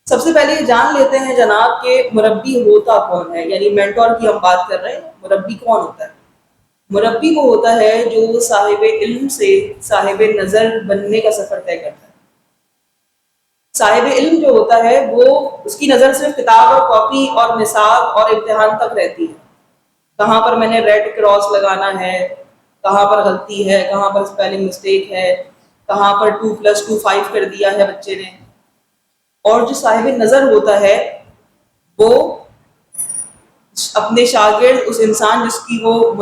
سب سے پہلے یہ جان لیتے ہیں جناب کہ مربی ہوتا کون ہے، یعنی مینٹور کی ہم بات کر رہے ہیں. مربی کون ہوتا ہے؟ مربی وہ ہوتا ہے جو صاحب علم سے صاحب نظر بننے کا سفر طے کرتا ہے. صاحب علم جو ہوتا ہے وہ اس کی نظر صرف کتاب اور کاپی اور نصاب اور امتحان تک رہتی ہے. کہاں پر میں نے ریڈ کراس لگانا ہے، کہاں پر غلطی ہے، کہاں پر اسپیلنگ مسٹیک ہے، کہاں پر 2+2 5 کر دیا ہے بچے نے. اور جو صاحب نظر ہوتا ہے وہ اپنے شاگرد، اس انسان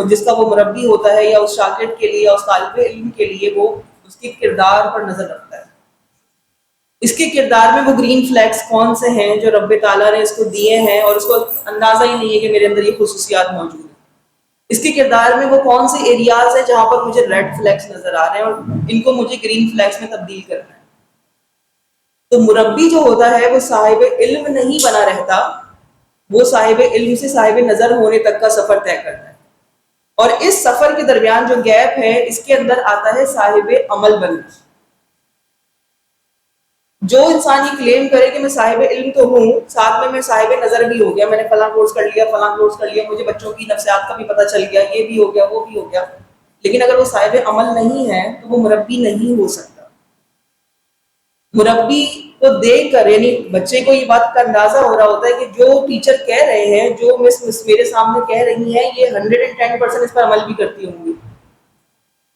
جس کا وہ مربی ہوتا ہے، یا اس شاگرد کے لیے یا اس طالب علم کے لیے وہ اس کے کردار پر نظر رکھتا ہے. اس کے کردار میں وہ گرین فلیگز کون سے ہیں جو رب تعالیٰ نے اس کو دیے ہیں اور اس کو اندازہ ہی نہیں ہے کہ میرے اندر یہ خصوصیات موجود ہیں. اس کے کردار میں وہ کون سے ایریاز ہیں جہاں پر مجھے ریڈ فلیگز نظر آ رہے ہیں اور ان کو مجھے گرین فلیگز میں تبدیل کرنا ہے. تو مربی جو ہوتا ہے وہ صاحب علم نہیں بنا رہتا، وہ صاحب علم سے صاحب نظر ہونے تک کا سفر طے کرتا ہے. اور اس سفر کے درمیان جو گیپ ہے اس کے اندر آتا ہے صاحب عمل بننا. جو انسان یہ کلیم کرے کہ میں صاحب علم تو ہوں، ساتھ میں صاحب نظر بھی ہو گیا، میں نے فلاں کورس کر لیا، فلاں کورس کر لیا، مجھے بچوں کی نفسیات کا بھی پتہ چل گیا، یہ بھی ہو گیا، وہ بھی ہو گیا، لیکن اگر وہ صاحب عمل نہیں ہے تو وہ مربی نہیں ہو سکتا. مربی کو دیکھ کر، یعنی بچے کو یہ بات کا اندازہ ہو رہا ہوتا ہے کہ جو ٹیچر کہہ رہے ہیں، جو مس میرے سامنے کہہ رہی ہیں، یہ 110% اس پر عمل بھی کرتی ہوں گی.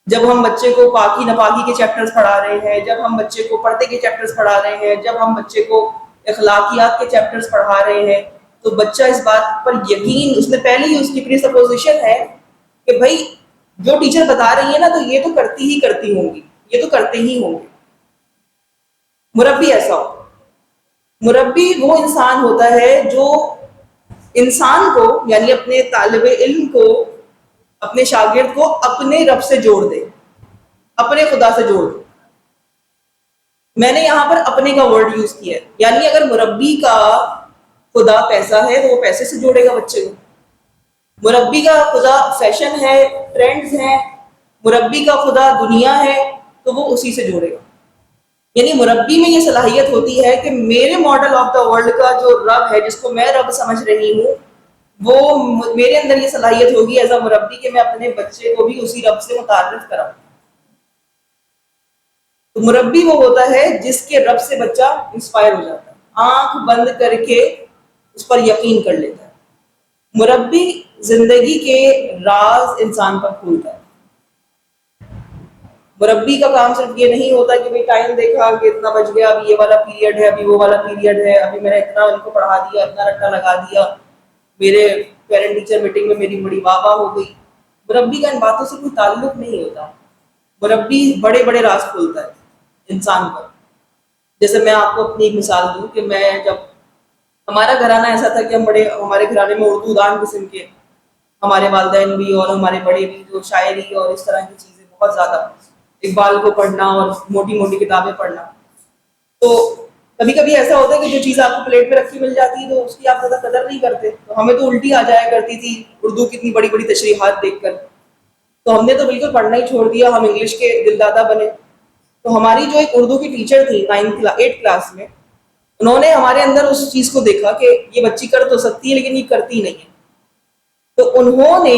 جب ہم بچے کو پاکی ناپاکی کے چیپٹرز پڑھا رہے ہیں، جب ہم بچے کو پردے کے چیپٹرز پڑھا رہے ہیں، جب ہم بچے کو اخلاقیات کے چیپٹرز پڑھا رہے ہیں، تو بچہ اس بات پر یقین، اس میں پہلے ہی اس کی پری سپوزیشن ہے کہ بھائی جو ٹیچر بتا رہی ہے نا تو یہ تو کرتی ہی کرتی ہوں گی، یہ تو کرتے ہی ہوں گے. مربی ایسا ہو. مربی وہ انسان ہوتا ہے جو انسان کو، یعنی اپنے طالب علم کو، اپنے شاگرد کو اپنے رب سے جوڑ دے، اپنے خدا سے جوڑ دے. میں نے یہاں پر اپنے کا ورڈ یوز کیا ہے، یعنی اگر مربی کا خدا پیسہ ہے تو وہ پیسے سے جوڑے گا بچے کو. مربی کا خدا فیشن ہے، ٹرینڈز ہیں، مربی کا خدا دنیا ہے تو وہ اسی سے جوڑے گا. یعنی مربی میں یہ صلاحیت ہوتی ہے کہ میرے ماڈل آف دا ورلڈ کا جو رب ہے، جس کو میں رب سمجھ رہی ہوں، وہ میرے اندر یہ صلاحیت ہوگی ایز اے مربی کہ میں اپنے بچے کو بھی اسی رب سے متعارف کراؤں. تو مربی وہ ہوتا ہے جس کے رب سے بچہ انسپائر ہو جاتا ہے، آنکھ بند کر کے اس پر یقین کر لیتا ہے. مربی زندگی کے راز انسان پر کھولتا ہے. مربی کا کام صرف یہ نہیں ہوتا کہ بھئی ٹائم دیکھا کہ اتنا بج گیا، ابھی یہ والا پیریڈ ہے، ابھی وہ والا پیریڈ ہے، ابھی میں نے اتنا ان کو پڑھا دیا، اتنا رٹا لگا دیا، میرے پیرنٹ ٹیچر میٹنگ میں میری بڑی واہ واہ ہو گئی. مربی کا ان باتوں سے کوئی تعلق نہیں ہوتا. مربی بڑے بڑے راز کھولتا ہے انسان پر. جیسے میں آپ کو اپنی ایک مثال دوں کہ میں جب، ہمارا گھرانہ ایسا تھا کہ ہمارے گھرانے میں اردو دان قسم کے، ہمارے والدین بھی اور ہمارے بڑے بھی، جو شاعری اور اس طرح کی چیزیں بہت زیادہ، اقبال کو پڑھنا اور موٹی موٹی کتابیں پڑھنا. تو کبھی کبھی ایسا ہوتا ہے کہ جو چیز آپ کو پلیٹ پہ رکھی مل جاتی ہے تو اس کی آپ زیادہ قدر نہیں کرتے. تو ہمیں تو الٹی آ جایا کرتی تھی اردو کی اتنی بڑی بڑی تشریحات دیکھ کر. تو ہم نے تو بالکل پڑھنا ہی چھوڑ دیا، ہم انگلش کے دل دادا بنے. تو ہماری جو ایک اردو کی ٹیچر تھی 8 کلاس میں، انہوں نے ہمارے اندر اس چیز کو دیکھا کہ یہ بچی کر تو سکتی ہے لیکن یہ کرتی نہیں ہے. تو انہوں نے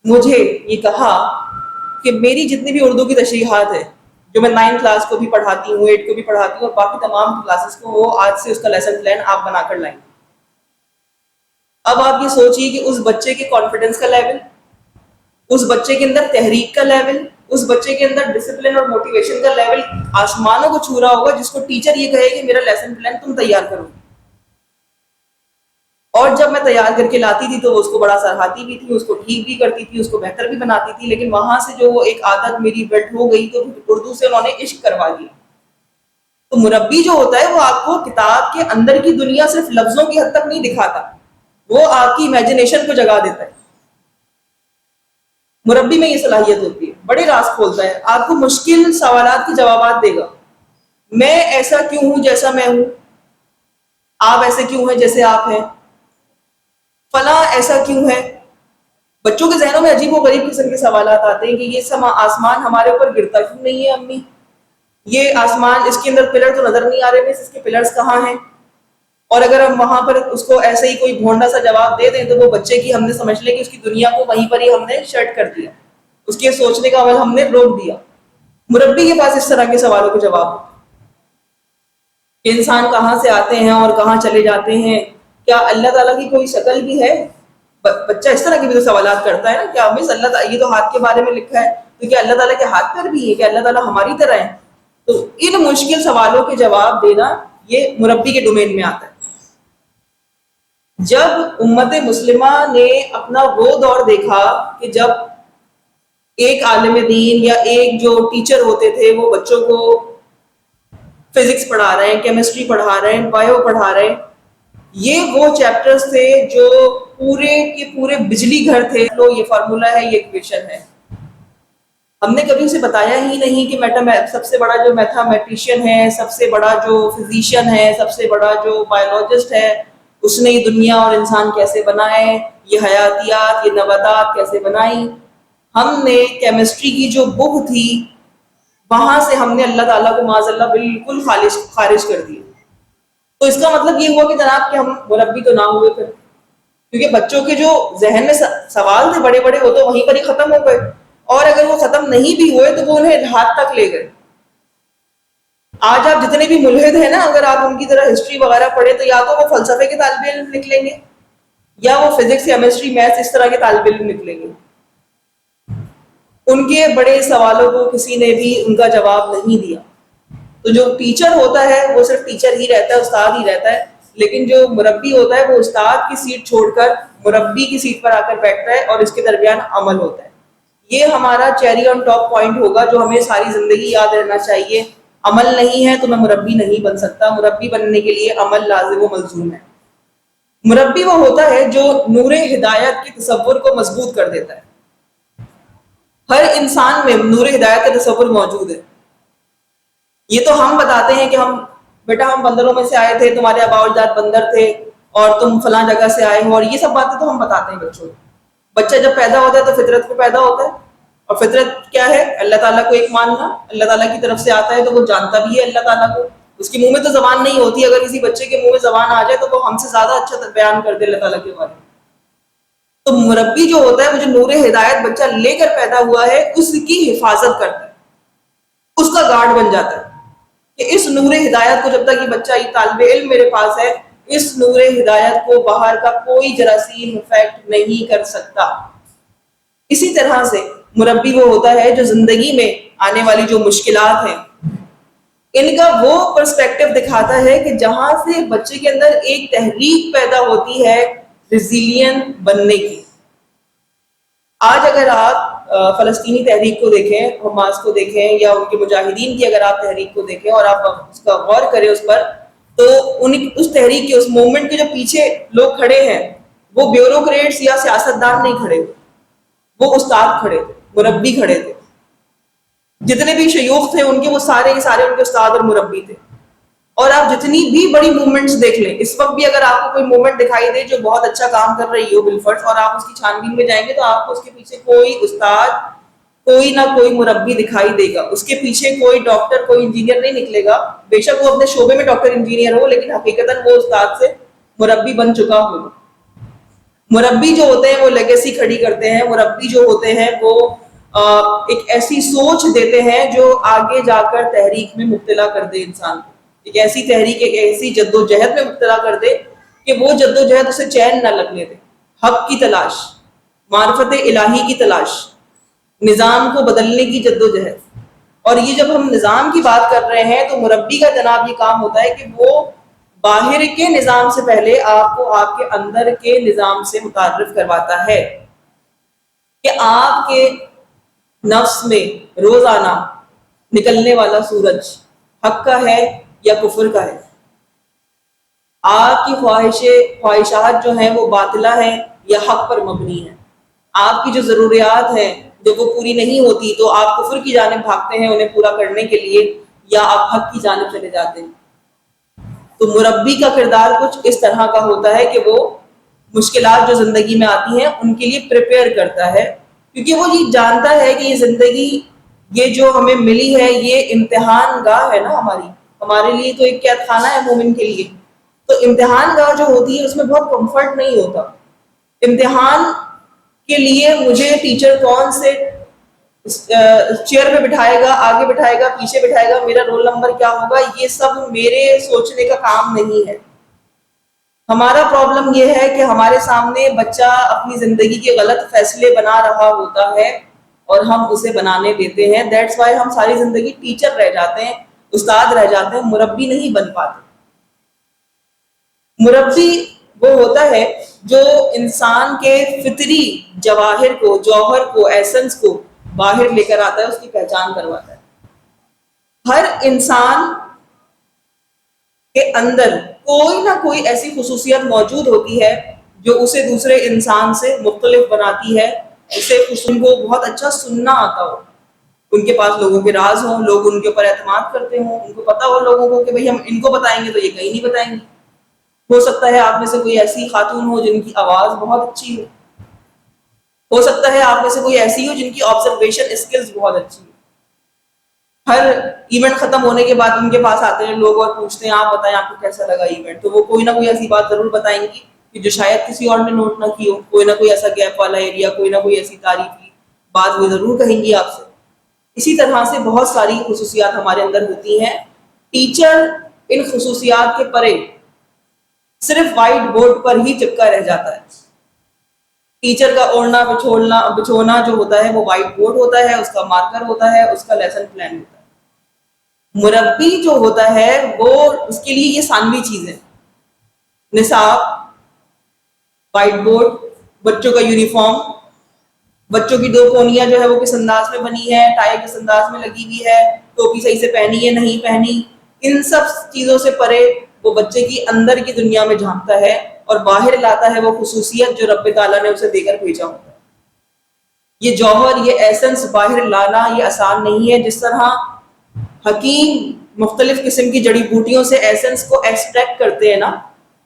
مجھے یہ کہا کہ میری جتنی بھی اردو کی تشریحات ہے، جو میں 9 کلاس کو بھی پڑھاتی ہوں، 8 کو بھی پڑھاتی ہوں، اور باقی تمام کلاسز کو، وہ آج سے اس کا لیسن پلان آپ بنا کر لائیں. اب آپ یہ سوچیے کہ اس بچے کے کانفیڈنس کا لیول، اس بچے کے اندر تحریک کا لیول، اس بچے کے اندر ڈسپلن اور موٹیویشن کا لیول آسمانوں کو چھو رہا ہوگا، جس کو ٹیچر یہ کہے کہ میرا لیسن پلان تم تیار کرو. اور جب میں تیار کر کے لاتی تھی تو وہ اس کو بڑا سراہتی بھی تھی، اس کو ٹھیک بھی کرتی تھی، اس کو بہتر بھی بناتی تھی. لیکن وہاں سے جو وہ ایک عادت میری بلڈ ہو گئی تو اردو سے انہوں نے عشق کروا دیا. تو مربی جو ہوتا ہے وہ آپ کو کتاب کے اندر کی دنیا صرف لفظوں کی حد تک نہیں دکھاتا، وہ آپ کی امیجنیشن کو جگا دیتا ہے. مربی میں یہ صلاحیت ہوتی ہے، بڑے راز کھولتا ہے، آپ کو مشکل سوالات کے جوابات دے گا. میں ایسا کیوں ہوں جیسا میں ہوں؟ آپ ایسے کیوں ہیں جیسے آپ ہیں؟ فلاں ایسا کیوں ہے؟ بچوں کے ذہنوں میں عجیب و غریب قسم کے سوالات آتے ہیں کہ یہ آسمان ہمارے اوپر گرتا کیوں نہیں ہے امی؟ یہ آسمان، اس کے اندر پلر تو نظر نہیں آ رہے، اس کے پلرز کہاں ہیں؟ اور اگر ہم وہاں پر اس کو ایسے ہی کوئی بھونڈا سا جواب دے دیں تو وہ بچے کی ہم نے سمجھ لے کہ اس کی دنیا کو وہیں پر ہی ہم نے شٹ کر دیا، اس کے سوچنے کا عمل ہم نے روک دیا۔ مربی کے پاس اس طرح کے سوالوں کے جواب کہ انسان کہاں سے آتے ہیں اور کہاں چلے جاتے ہیں، کیا اللہ تعالیٰ کی کوئی شکل بھی ہے؟ بچہ اس طرح کے بھی تو سوالات کرتا ہے نا، کیا مس اللہ تعالیٰ، یہ تو ہاتھ کے بارے میں لکھا ہے، تو کیا اللہ تعالیٰ کے ہاتھ پر بھی ہے؟ کہ اللہ تعالیٰ ہماری طرح ہے؟ تو ان مشکل سوالوں کے جواب دینا یہ مربی کے ڈومین میں آتا ہے۔ جب امت مسلمہ نے اپنا وہ دور دیکھا کہ جب ایک عالم دین یا ایک جو ٹیچر ہوتے تھے وہ بچوں کو فزکس پڑھا رہے ہیں، کیمسٹری پڑھا رہے ہیں، بایو پڑھا رہے ہیں، یہ وہ چیپٹرز تھے جو پورے کے پورے بجلی گھر تھے، لو یہ فارمولا ہے، یہ ایکویشن ہے۔ ہم نے کبھی اسے بتایا ہی نہیں کہ سب سے بڑا جو میتھمیٹیشین ہے، سب سے بڑا جو فزیشین ہے، سب سے بڑا جو بایولوجسٹ ہے، اس نے یہ دنیا اور انسان کیسے بنائے، یہ حیاتیات، یہ نباتات کیسے بنائی۔ ہم نے کیمسٹری کی جو بک تھی وہاں سے ہم نے اللہ تعالیٰ کو معاذ اللہ بالکل خارج کر دیا۔ تو اس کا مطلب یہ ہوا کہ جناب کہ ہم مربی تو نہ ہوئے پھر، کیونکہ بچوں کے جو ذہن میں سوال تھے بڑے بڑے وہ تو وہیں پر ہی ختم ہو گئے، اور اگر وہ ختم نہیں بھی ہوئے تو وہ انہیں ہاتھ تک لے گئے۔ آج آپ جتنے بھی ملحد ہیں نا، اگر آپ ان کی طرح ہسٹری وغیرہ پڑھیں تو یا تو وہ فلسفے کے طالب علم نکلیں گے یا وہ فزکس، کیمسٹری، میتھس اس طرح کے طالب علم نکلیں گے۔ ان کے بڑے سوالوں کو کسی نے بھی ان کا جواب نہیں دیا۔ تو جو ٹیچر ہوتا ہے وہ صرف ٹیچر ہی رہتا ہے، استاد ہی رہتا ہے، لیکن جو مربی ہوتا ہے وہ استاد کی سیٹ چھوڑ کر مربی کی سیٹ پر آ کر بیٹھتا ہے، اور اس کے درمیان عمل ہوتا ہے۔ یہ ہمارا چیری آن ٹاپ پوائنٹ ہوگا جو ہمیں ساری زندگی یاد رہنا چاہیے۔ عمل نہیں ہے تو میں مربی نہیں بن سکتا، مربی بننے کے لیے عمل لازم و ملزوم ہے۔ مربی وہ ہوتا ہے جو نور ہدایت کے تصور کو مضبوط کر دیتا ہے۔ ہر انسان میں نور ہدایت کا تصور موجود ہے۔ یہ تو ہم بتاتے ہیں کہ بیٹا ہم بندروں میں سے آئے تھے، تمہارے آباء و اجداد بندر تھے اور تم فلاں جگہ سے آئے ہو، اور یہ سب باتیں تو ہم بتاتے ہیں بچوں کو۔ بچہ جب پیدا ہوتا ہے تو فطرت کو پیدا ہوتا ہے، اور فطرت کیا ہے؟ اللہ تعالیٰ کو ایک ماننا، اللہ تعالیٰ کی طرف سے آتا ہے تو وہ جانتا بھی ہے اللہ تعالیٰ کو۔ اس کے منہ میں تو زبان نہیں ہوتی، اگر کسی بچے کے منہ میں زبان آ جائے تو وہ ہم سے زیادہ اچھا بیان کر دے اللہ تعالیٰ کے بارے میں۔ تو مربی جو ہوتا ہے وہ جو نور ہدایت بچہ لے کر پیدا ہوا ہے اس کی حفاظت کرتا ہے، اس کا گارڈ بن جاتا ہے کہ اس نور ہدایت کو، جب تک یہ بچہ، یہ طالب علم میرے پاس ہے، اس نور ہدایت کو باہر کا کوئی جراثیم افیکٹ نہیں کر سکتا۔ اسی طرح سے مربی وہ ہوتا ہے جو زندگی میں آنے والی جو مشکلات ہیں ان کا وہ پرسپیکٹو دکھاتا ہے کہ جہاں سے بچے کے اندر ایک تحریک پیدا ہوتی ہے ریزیلینٹ بننے کی۔ آج اگر آپ فلسطینی تحریک کو دیکھیں، حماس کو دیکھیں، یا ان کے مجاہدین کی اگر آپ تحریک کو دیکھیں اور آپ اس کا غور کریں اس پر، تو اس تحریک کے، اس موومنٹ کے جو پیچھے لوگ کھڑے ہیں وہ بیوروکریٹس یا سیاستدان نہیں کھڑے، وہ استاد کھڑے تھے، مربی کھڑے تھے۔ جتنے بھی شیوخ تھے ان کے، وہ سارے کے سارے ان کے استاد اور مربی تھے۔ اور آپ جتنی بھی بڑی موومنٹس دیکھ لیں، اس وقت بھی اگر آپ کو کوئی موومنٹ دکھائی دے جو بہت اچھا کام کر رہی ہو بالفرض، اور آپ اس کی چھان بین میں جائیں گے تو آپ کو اس کے پیچھے کوئی استاد، کوئی نہ کوئی مربی دکھائی دے گا، اس کے پیچھے کوئی ڈاکٹر، کوئی انجینئر نہیں نکلے گا۔ بے شک وہ اپنے شعبے میں ڈاکٹر انجینئر ہو، لیکن حقیقتاً وہ استاد سے مربی بن چکا ہو۔ مربی جو ہوتے ہیں وہ لیگیسی کھڑی کرتے ہیں، مربی جو ہوتے ہیں وہ ایک ایسی سوچ دیتے ہیں جو آگے جا کر تحریک میں مبتلا کر دے انسان کو، ایک ایسی تحریک، ایک ایسی جد و جہد میں مبتلا کر دے کہ وہ جد و جہد اسے چین نہ لگنے دے۔ حق کی تلاش، معرفت الہی کی تلاش، نظام کو بدلنے کی جد و جہد۔ اور یہ جب ہم نظام کی بات کر رہے ہیں تو مربی کا جناب یہ کام ہوتا ہے کہ وہ باہر کے نظام سے پہلے آپ کو آپ کے اندر کے نظام سے متعارف کرواتا ہے کہ آپ کے نفس میں روزانہ نکلنے والا سورج حق کا ہے یا کفر کا ہے، آپ کی خواہشات جو ہیں وہ باطلہ ہیں یا حق پر مبنی ہیں، آپ کی جو ضروریات ہیں جب وہ پوری نہیں ہوتی تو آپ کفر کی جانب بھاگتے ہیں انہیں پورا کرنے کے لیے، یا آپ حق کی جانب چلے جاتے ہیں۔ تو مربی کا کردار کچھ اس طرح کا ہوتا ہے کہ وہ مشکلات جو زندگی میں آتی ہیں ان کے لیے پریپیئر کرتا ہے، کیونکہ وہ یہ جانتا ہے کہ یہ زندگی یہ جو ہمیں ملی ہے یہ امتحان گاہ ہے نا ہمارے لیے تو ایک قید خانہ ہے مومن کے لیے. تو امتحان گاہ جو ہوتی ہے اس میں بہت کمفرٹ نہیں ہوتا. امتحان کے لیے مجھے ٹیچر کون سے چیئر پہ بٹھائے گا, آگے بٹھائے گا, پیچھے بٹھائے گا, میرا رول نمبر کیا ہوگا, یہ سب میرے سوچنے کا کام نہیں ہے. ہمارا پرابلم یہ ہے کہ ہمارے سامنے بچہ اپنی زندگی کے غلط فیصلے بنا رہا ہوتا ہے اور ہم اسے بنانے دیتے ہیں. دیٹس وائی ہم ساری زندگی ٹیچر رہ جاتے ہیں, استاد رہ جاتے ہیں, مربی نہیں بن پاتے. مربی وہ ہوتا ہے جو انسان کے فطری جوہر کو ایسنس کو باہر لے کر آتا ہے, اس کی پہچان کرواتا ہے. ہر انسان کے اندر کوئی نہ کوئی ایسی خصوصیت موجود ہوتی ہے جو اسے دوسرے انسان سے مختلف بناتی ہے. اسے ان کو بہت اچھا سننا آتا ہو, ان کے پاس لوگوں کے راز ہوں, لوگ ان کے اوپر اعتماد کرتے ہوں, ان کو پتا ہو لوگوں کو کہ بھئی ہم ان کو بتائیں گے تو یہ کہیں نہیں بتائیں گے. ہو سکتا ہے آپ میں سے کوئی ایسی خاتون ہو جن کی آواز بہت اچھی ہو سکتا ہے آپ میں سے کوئی ایسی ہو جن کی آبزرویشن اسکلز بہت اچھی ہو. ہر ایونٹ ختم ہونے کے بعد ان کے پاس آتے ہیں لوگ اور پوچھتے ہیں آپ بتائیں آپ کو کیسا لگا ایونٹ, تو وہ کوئی نہ کوئی ایسی بات ضرور بتائیں گی کہ جو شاید کسی اور نے نوٹ نہ کی ہو. کوئی نہ کوئی ایسا گیپ والا ایریا, کوئی نہ کوئی ایسی تعریفی بات وہ ضرور کہیں گی آپ سے. اسی طرح سے بہت ساری خصوصیات ہمارے اندر ہوتی ہیں. ٹیچر ان خصوصیات کے پرے صرف وائٹ بورڈ پر ہی چپکا رہ جاتا ہے. ٹیچر کا اوڑھنا بچھونا جو ہوتا ہے وہ وائٹ بورڈ ہوتا ہے, اس کا مارکر ہوتا ہے, اس کا لیسن پلان ہوتا ہے. مربی جو ہوتا ہے وہ اس کے لیے یہ ثانوی چیزیں, نصاب, وائٹ بورڈ, بچوں کا یونیفارم, بچوں کی 2 کونیاں جو ہے وہ کس انداز میں بنی ہے, ٹائی کس انداز میں لگی ہوئی ہے, ٹوپی صحیح سے پہنی ہے نہیں پہنی, ان سب چیزوں سے پرے وہ بچے کی اندر کی دنیا میں جھانکتا ہے اور باہر لاتا ہے وہ خصوصیت جو رب تعالیٰ نے اسے دے کر بھیجا ہوتا ہے. یہ جوہر, یہ ایسنس باہر لانا یہ آسان نہیں ہے. جس طرح حکیم مختلف قسم کی جڑی بوٹیوں سے ایسنس کو ایکسٹریکٹ کرتے ہیں نا,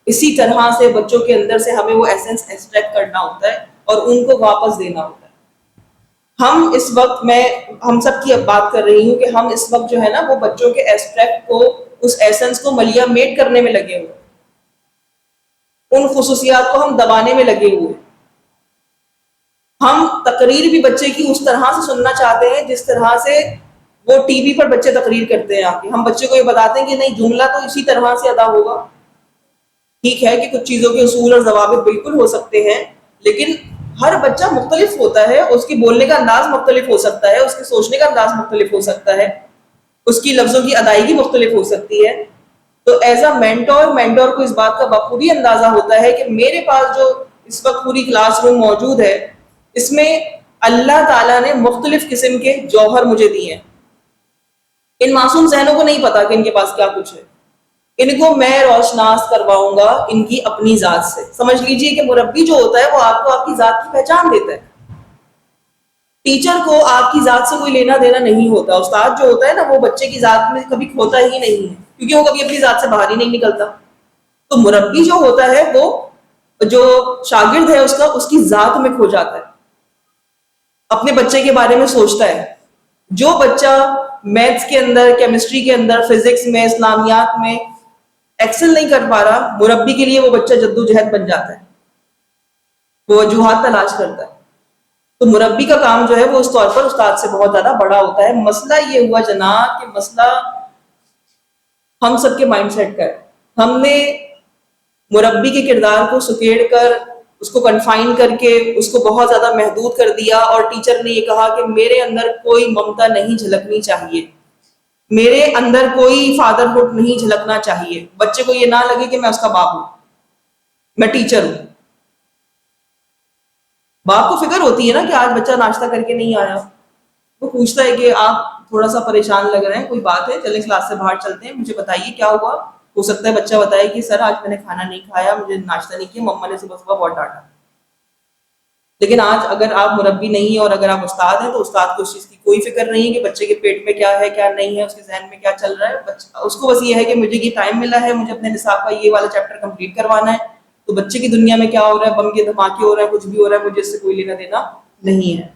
اسی طرح سے بچوں کے اندر سے ہمیں وہ ایسنس ایکسٹریکٹ کرنا ہوتا ہے اور ان کو واپس دینا ہوتا ہے. ہم اس وقت, میں ہم سب کی اب بات کر رہی ہوں کہ ہم اس وقت جو ہے نا وہ بچوں کے ایکسٹریکٹ کو, اس ایسنس کو ملیا میٹ کرنے میں لگے ہوئے, ان خصوصیات کو ہم دبانے میں لگے ہوئے. ہم تقریر بھی بچے کی اس طرح سے سننا چاہتے ہیں جس طرح سے وہ ٹی وی پر بچے تقریر کرتے ہیں. آپ ہم بچے کو یہ بتاتے ہیں کہ نہیں جملہ تو اسی طرح سے ادا ہوگا. ٹھیک ہے کہ کچھ چیزوں کے اصول اور ضوابط بالکل ہو سکتے ہیں, لیکن ہر بچہ مختلف ہوتا ہے, اس کی بولنے کا انداز مختلف ہو سکتا ہے, اس کے سوچنے کا انداز مختلف ہو سکتا ہے, اس کی لفظوں کی ادائیگی مختلف ہو سکتی ہے. تو ایز اے مینٹور کو اس بات کا بخوبی اندازہ ہوتا ہے کہ میرے پاس جو اس وقت پوری کلاس روم موجود ہے اس میں اللہ تعالیٰ نے مختلف قسم کے جوہر مجھے دیے ہیں. ان معصوم ذہنوں کو نہیں پتا کہ ان کے پاس کیا کچھ ہے, ان کو میں روشناس کرواؤں گا ان کی اپنی ذات سے. سمجھ لیجئے کہ مربی جو ہوتا ہے وہ آپ کو آپ کی ذات کی پہچان دیتا ہے. ٹیچر کو آپ کی ذات سے کوئی لینا دینا نہیں ہوتا. استاد جو ہوتا ہے نا وہ بچے کی ذات میں کبھی کھوتا ہی نہیں ہے, کیونکہ وہ کبھی اپنی ذات سے باہر ہی نہیں نکلتا. تو مربی جو ہوتا ہے وہ جو شاگرد ہے اس کی ذات میں کھو جاتا ہے, اپنے بچے کے بارے میں سوچتا ہے. جو بچہ میتھس کے اندر, کیمسٹری کے اندر, فزکس میں, اسلامیات میں ایکسل نہیں کر پا رہا, مربی کے لیے وہ بچہ جدوجہد بن جاتا ہے, وہ وجوہات تلاش کرتا ہے. تو مربی کا کام جو ہے وہ اس طور پر استاد سے بہت زیادہ بڑا ہوتا ہے. مسئلہ یہ ہوا جناب کہ مسئلہ ہم سب کے مائنڈ سیٹ کا ہے. ہم نے مربی کے کردار کو سکیڑ کر, اس کو کنفائن کر کے, اس کو بہت زیادہ محدود کر دیا, اور ٹیچر نے یہ کہا کہ میرے اندر کوئی ممتا نہیں جھلکنی چاہیے, میرے اندر کوئی فادر ہوڈ نہیں جھلکنا چاہیے. بچے کو یہ نہ لگے کہ میں اس کا باپ ہوں, میں ٹیچر ہوں. باپ کو فکر ہوتی ہے نا کہ آج بچہ ناشتہ کر کے نہیں آیا, وہ پوچھتا ہے کہ آپ تھوڑا سا پریشان لگ رہے ہیں, کوئی بات ہے, چلیں کلاس سے باہر چلتے ہیں, مجھے بتائیے کیا ہوا. ہو سکتا ہے بچہ بتائے کہ سر آج میں نے کھانا نہیں کھایا, مجھے ناشتہ نہیں کیا, مما نے صبح صبح بہت ڈانٹا. لیکن آج اگر آپ مربی نہیں ہیں اور اگر آپ استاد ہیں تو استاد کو اس چیز کی کوئی فکر نہیں ہے کہ بچے کے پیٹ میں کیا ہے کیا نہیں ہے, اس کے ذہن میں کیا چل رہا ہے. اس کو بس یہ ہے کہ مجھے یہ ٹائم ملا ہے, مجھے اپنے نصاب کا یہ والا چیپٹر کمپلیٹ کروانا ہے, تو بچے کی دنیا میں کیا ہو رہا ہے, بم کے دھماکے ہو رہا ہے, کچھ بھی ہو رہا ہے, مجھے اس سے کوئی لینا دینا نہیں ہے.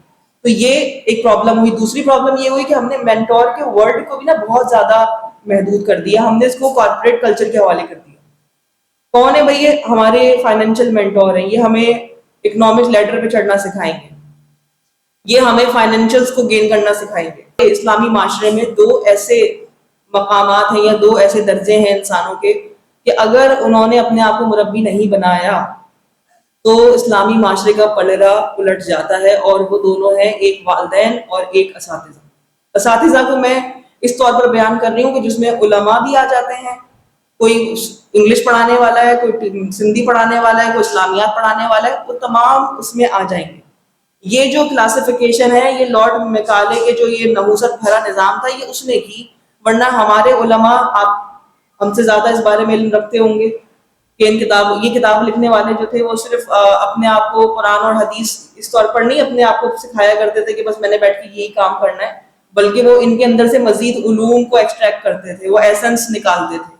تو یہ ایک پرابلم ہوئی. دوسری پرابلم یہ ہوئی کہ ہم نے مینٹور کے ورڈ کو بھی نا بہت زیادہ محدود کر دیا. ہم نے اس کو کارپوریٹ کلچر کے حوالے کر دیا. کون ہے بھائی؟ یہ ہمارے فائنینشیل مینٹور ہیں. یہ ہمیں اکنامک لیڈر پہ چڑھنا سکھائیں گے, یہ ہمیں فائنینشیلس کو گین کرنا سکھائیں گے. اسلامی معاشرے میں دو ایسے مقامات ہیں یا دو ایسے درجے ہیں انسانوں کے کہ اگر انہوں نے اپنے آپ کو مربی نہیں بنایا تو اسلامی معاشرے کا پلڑا الٹ جاتا ہے, اور وہ دونوں ہیں ایک والدین اور ایک اساتذہ. اساتذہ کو میں اس طور پر بیان کر رہی ہوں کہ جس میں علماء بھی آ جاتے ہیں, کوئی انگلش پڑھانے والا ہے, کوئی سندھی پڑھانے والا ہے, کوئی اسلامیات پڑھانے والا ہے, وہ تمام اس میں آ جائیں گے. یہ جو کلاسیفیکیشن ہے یہ لارڈ میکالے کے جو یہ نحوست بھرا نظام تھا یہ اس نے کی, ورنہ ہمارے علماء, آپ ہم سے زیادہ اس بارے میں علم رکھتے ہوں گے کہ یہ کتاب لکھنے والے جو تھے وہ صرف اپنے آپ کو قرآن اور حدیث اس طور پر نہیں اپنے آپ کو سکھایا کرتے تھے کہ بس میں نے بیٹھ کے یہی کام کرنا ہے, بلکہ وہ ان کے اندر سے مزید علوم کو ایکسٹریکٹ کرتے تھے, وہ ایسنس نکالتے تھے,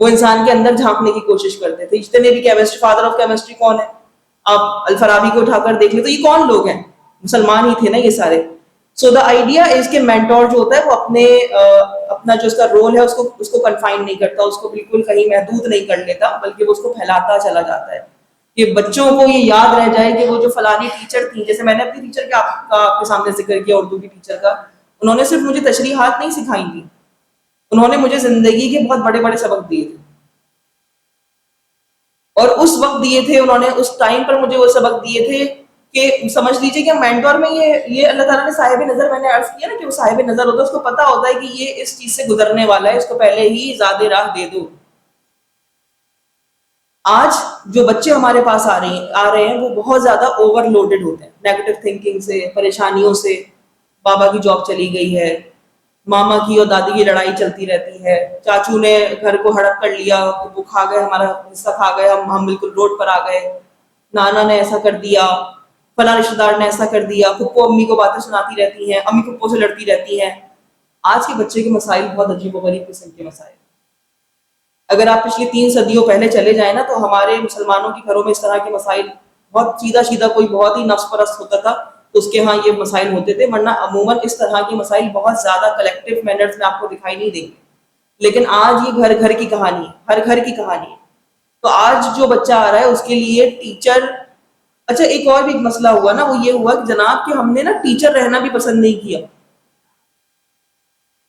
وہ انسان کے اندر جھانکنے کی کوشش کرتے تھے. جتنے بھی کیمسٹری, فادر آف کیمسٹری کون ہے؟ آپ الفارابی کو اٹھا کر دیکھ لیں تو یہ کون لوگ ہیں؟ مسلمان ہی تھے نا یہ سارے. سو دا آئیڈیا از کہ مینٹور جو ہوتا ہے وہ اپنا جو اس کا رول ہے اس کو کنفائن نہیں کرتا, اس کو بالکل کہیں محدود نہیں کر لیتا, بلکہ وہ اس کو پھیلاتا چلا جاتا ہے کہ بچوں کو یہ یاد رہ جائے کہ وہ جو فلانی ٹیچر تھی, جیسے میں نے اپنی ٹیچر کا آپ کے سامنے ذکر کیا, اردو کی ٹیچر کا, انہوں نے صرف مجھے تشریحات نہیں سکھائی تھی, انہوں نے مجھے زندگی کے بہت بڑے بڑے سبق دیے تھے, اور اس وقت دیے تھے انہوں نے, اس ٹائم پر مجھے وہ سبق دیے تھے کہ سمجھ لیجیے کہ مینٹور میں یہ اللہ تعالیٰ نے صاحب نظر, میں نے عرض کیا نا کہ وہ صاحب نظر ہوتا ہے, اس کو پتا ہوتا ہے کہ یہ اس چیز سے گزرنے والا ہے, اس کو پہلے ہی زیادہ راہ دے دو. آج جو بچے ہمارے پاس آ رہے ہیں وہ بہت زیادہ اوور لوڈڈ ہوتے ہیں نیگیٹو تھنکنگ سے, پریشانیوں سے. بابا کی جاب چلی گئی ہے, ماما کی اور دادی کی لڑائی چلتی رہتی ہے, چاچو نے گھر کو ہڑپ کر لیا, وہ کھا گئے, ہمارا حصہ کھا گئے, ہم بالکل روڈ پر آ گئے, نانا نے ایسا کر دیا, فلاں رشتے دار نے ایسا کر دیا, پھپھو امی کو باتیں سناتی رہتی ہیں, امی پھپھو سے لڑتی رہتی ہیں. آج کے بچے کے مسائل بہت عجیب و غریب قسم کے مسائل. اگر آپ پچھلی 3 صدیوں پہلے چلے جائیں نا تو ہمارے مسلمانوں کے گھروں میں اس طرح کے مسائل بہت سیدھا کوئی بہت ہی نفس پرست ہوتا تھا تو اس کے ہاں یہ مسائل ہوتے تھے, ورنہ عموماً اس طرح کے مسائل بہت زیادہ کلیکٹیو مینرز میں آپ کو دکھائی نہیں دیں گے. لیکن آج یہ گھر گھر کی کہانی ہے, ہر گھر کی کہانی ہے. تو آج جو بچہ آ رہا ہے اس کے لیے ٹیچر, اچھا ایک اور بھی ایک مسئلہ ہوا نا, وہ یہ ہوا کہ جناب کہ ہم نے نا ٹیچر رہنا بھی پسند نہیں کیا,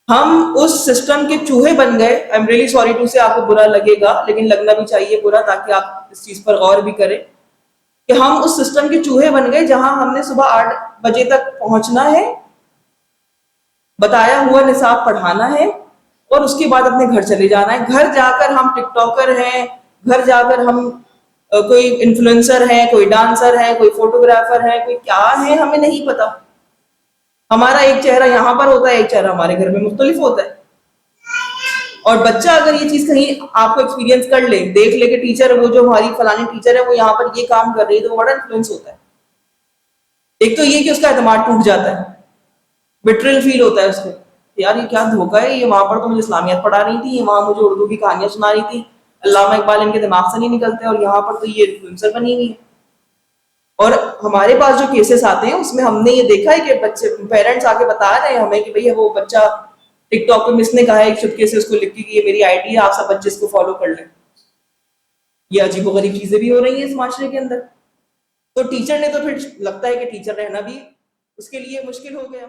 ہم اس سسٹم کے چوہے بن گئے. I am really sorry to say, آپ کو برا لگے گا لیکن لگنا بھی چاہیے برا, تاکہ آپ اس چیز پر غور بھی کریں کہ ہم اس سسٹم کے چوہے بن گئے جہاں ہم نے صبح 8 بجے تک پہنچنا ہے, بتایا ہوا نصاب پڑھانا ہے, اور اس کے بعد اپنے گھر چلے جانا ہے. گھر جا کر ہم ٹک ٹاکر ہیں, گھر جا کر ہم کوئی انفلوئنسر ہیں, کوئی ڈانسر ہے, کوئی فوٹوگرافر ہے, کوئی کیا ہے ہمیں نہیں پتا. ہمارا ایک چہرہ یہاں پر ہوتا ہے, ایک چہرہ ہمارے گھر میں مختلف ہوتا ہے. اور بچہ اگر یہ چیز کہیں آپ کو ایکسپیرینس کر لے, دیکھ لے کہ ٹیچر, وہ جو ہماری فلانی ٹیچر ہے وہ یہاں پر یہ کام کر رہی ہے, تو وہ بڑا انفلوئنس ہوتا ہے. ایک تو یہ کہ اس کا اعتماد ٹوٹ جاتا ہے, بیٹریل فیل ہوتا ہے اس کو, یار یہ کیا دھوکا ہے, یہ وہاں پر تو مجھے اسلامیات پڑھا رہی تھی, وہاں مجھے اردو کی کہانیاں سنا رہی تھی, علامہ اقبال ان کے دماغ سے نہیں نکلتے, اور یہاں پر تو یہ انفلوئنسر بنی ہوئی ہے. اور ہمارے پاس جو کیسز آتے ہیں اس میں ہم نے یہ دیکھا ہے کہ بچے, پیرنٹس آ کے بتا رہے ہیں ہمیں کہ بھئی وہ بچہ ٹک ٹاک پہ مس نے کہا ہے ایک چٹکے سے اس کو لکھ کے کہ یہ میری آئی ڈی ہے, آپ سب بچے اس کو فالو کر لیں. یہ عجیب و غریب چیزیں بھی ہو رہی ہیں اس معاشرے کے اندر. تو ٹیچر نے تو پھر لگتا ہے کہ ٹیچر رہنا بھی اس کے لیے مشکل ہو گیا.